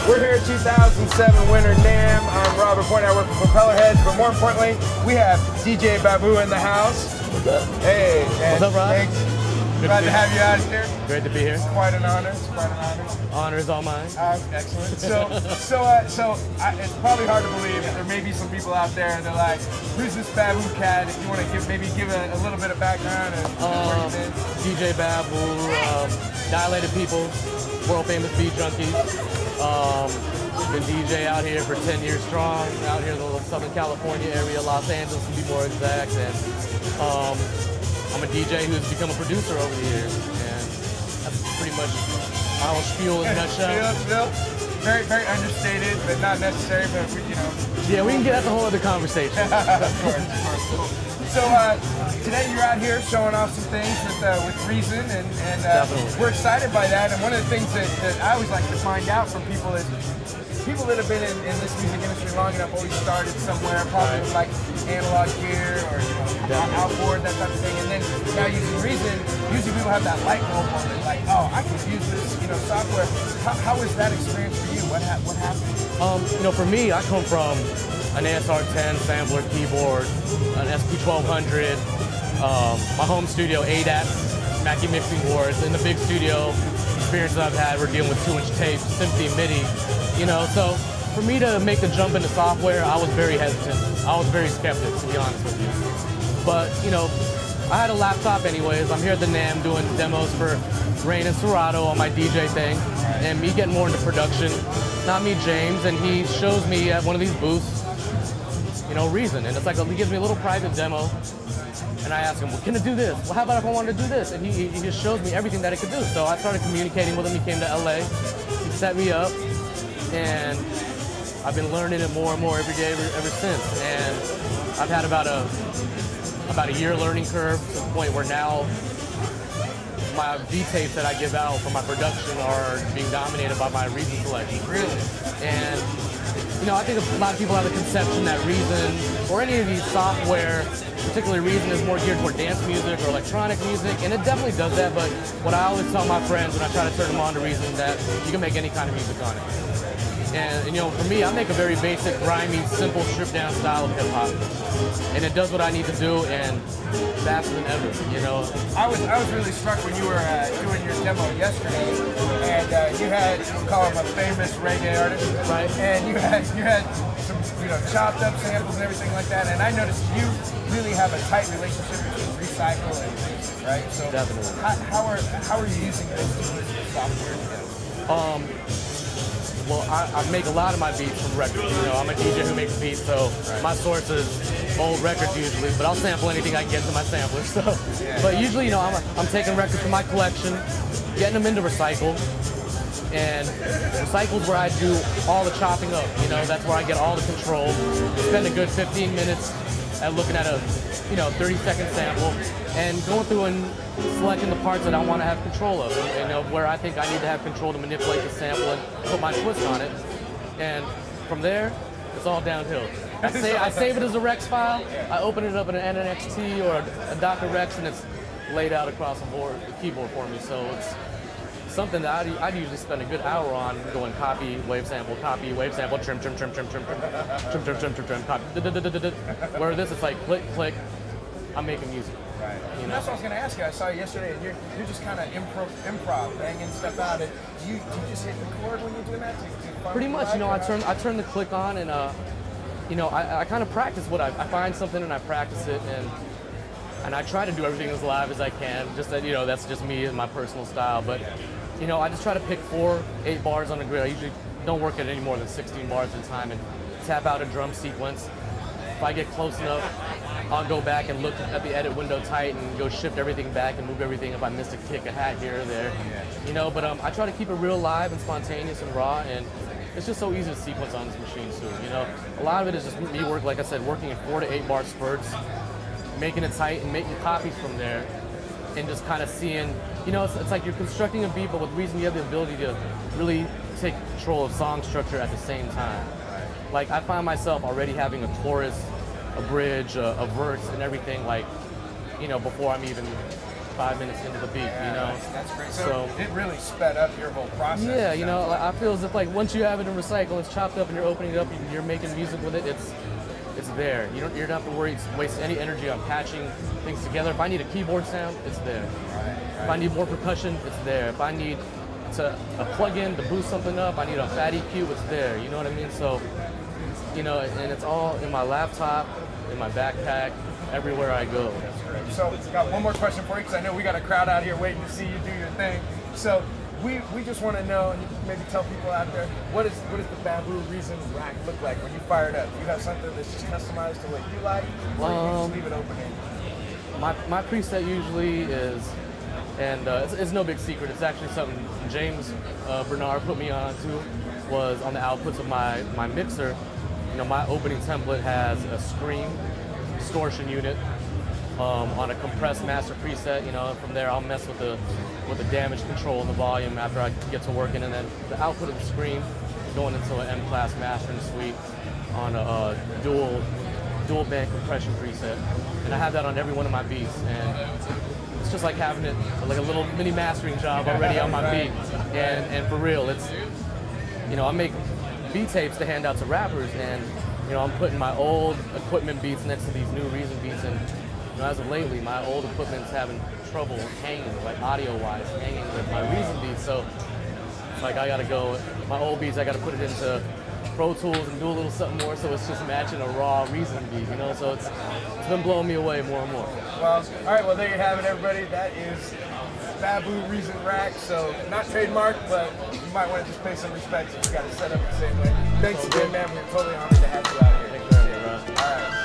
We're here at 2007 winter NAMM. I'm Robert Point. I work for Propellerhead, but more importantly, we have DJ Babu in the house. What's up? Hey, what's up, Rob? Thanks. Glad to have you out here. Great to be here. It's quite an honor. It's quite an honor. Honor is all mine. Excellent. It's probably hard to believe that there may be some people out there and they're like, "Who's this Babu cat?" If you want to give a little bit of background and where you've been. DJ Babu, Dilated people, world famous beat Junkies. Been DJ out here for 10 years strong. Out here in the Southern California area, Los Angeles to be more exact. And I'm a DJ who's become a producer over the years, and that's pretty much my whole spiel in a nutshell. Very, very understated, but not necessary. But Yeah, we can get that's a whole other conversation. Of course. So today you're out here showing off some things with Reason, and we're excited by that. And one of the things that I always like to find out from people is people that have been in this music industry long enough always started somewhere, probably with like analog gear or outboard, that type of thing. And then now using Reason, usually people have that light bulb on it, like, oh, I can use this, software. How was that experience for you? What happened? For me, I come from an ASR-10 sampler keyboard, an SP1200, my home studio, ADATs, Mackie mixing boards, and the big studio experiences I've had, we're dealing with 2-inch tapes, Symphony MIDI, So for me to make the jump into software, I was very hesitant. I was very skeptic, to be honest with you. But, I had a laptop anyways. I'm here at the NAMM doing demos for Rain and Serato on my DJ thing, and me getting more into production. Not me, James, and he shows me at one of these booths, Reason, and it's like he gives me a little private demo, and I ask him, well, can it do this? Well, how about if I wanted to do this? And he just shows me everything that it could do. So I started communicating with him. He came to LA, he set me up, and I've been learning it more and more every day ever since. And I've had about a year learning curve to the point where now my V-tapes that I give out for my production are being dominated by my Reason selection. Really? And I think a lot of people have the conception that Reason, or any of these software, particularly Reason, is more geared toward dance music or electronic music, and it definitely does that, but what I always tell my friends when I try to turn them on to Reason is that you can make any kind of music on it. And for me, I make a very basic, grimy, simple, stripped-down style of hip-hop, and it does what I need to do, and faster than ever, I was really struck when you were doing your demo yesterday, and you had, we'll call him a famous reggae artist, right? And you had some chopped up samples and everything like that, and I noticed you really have a tight relationship between recycle and music, right? So definitely. How are you using those two software together? Well, I make a lot of my beats from records. I'm a DJ who makes beats, so my source is old records usually, but I'll sample anything I can get to my sampler. So, but usually, I'm taking records from my collection, getting them into Recycle, and Recycle's where I do all the chopping up. That's where I get all the control. Spend a good 15 minutes at looking at a 30-second sample and going through and selecting the parts that I want to have control of, where I think I need to have control to manipulate the sample and put my twist on it. And from there, it's all downhill. I save it as a Rex file, I open it up in an NXT or a Dr. Rex, and it's laid out across the keyboard for me. So it's something that I'd usually spend a good hour on, going copy, wave sample, trim, trim, copy, where this is like click, click, I'm making music. Right. And that's what I was going to ask you. I saw you yesterday, and you're just kind of improv, banging stuff out. Do you just hit record when you're doing that? Pretty much. I turn the click on, and I kind of practice what I find something and I practice it, and I try to do everything as live as I can. Just that that's just me and my personal style. But I just try to pick 4-8 bars on the grid. I usually don't work at any more than 16 bars at a time, and tap out a drum sequence. If I get close enough, I'll go back and look at the edit window tight and go shift everything back and move everything if I missed a kick, a hat here or there. But I try to keep it real live and spontaneous and raw, and it's just so easy to sequence on this machine too. A lot of it is just me like I said, working in 4 to 8 bar spurts, making it tight and making copies from there, and just kind of seeing, it's like you're constructing a beat, but with Reason you have the ability to really take control of song structure at the same time. Like, I find myself already having a chorus, a bridge, a verse, and everything, before I'm even 5 minutes into the beat, Yeah, you know? that's great. So it really sped up your whole process. Yeah, you know, I feel as if like once you have it in Recycle, it's chopped up and you're opening it up and you're making music with it, it's there. You don't have to worry, waste any energy on patching things together. If I need a keyboard sound, it's there. Right. If I need more percussion, it's there. If I need a plug-in to boost something up, I need a fat EQ, it's there. You know what I mean? So, you know, and it's all in my laptop, in my backpack, everywhere I go. That's great. So, got one more question for you because I know we got a crowd out here waiting to see you do your thing. So, we just want to know, and you can maybe tell people out there, what does the Babu Reason rack look like when you fire it up? Do you have something that's just customized to what you like, or you just leave it open ended? My preset usually is, and it's no big secret, it's actually something James Bernard put me on to, was on the outputs of my mixer. You know, my opening template has a scream distortion unit on a compressed master preset. You know, from there I'll mess with the damage control and the volume after I get to working, and then the output of the scream going into an M-class mastering suite on a dual band compression preset, and I have that on every one of my beats, and it's just like having it like a little mini mastering job already on my beat. And for real, it's, you know, I make beat tapes to hand out to rappers, and you know, I'm putting my old equipment beats next to these new Reason beats, and you know, as of lately, my old equipment's having trouble hanging, like audio-wise, hanging with my Reason beats. So it's like I gotta go, my old beats, I gotta put it into Pro Tools and do a little something more, so it's just matching a raw Reason beat, you know. So it's been blowing me away more and more. Well, all right. Well, there you have it, everybody. That is Babu Reason Rack. So not trademarked, but you might want to just pay some respect if you got it set up the same way. Thanks again, man. We're totally honored to have you out here. Thanks for having me, bro. All right.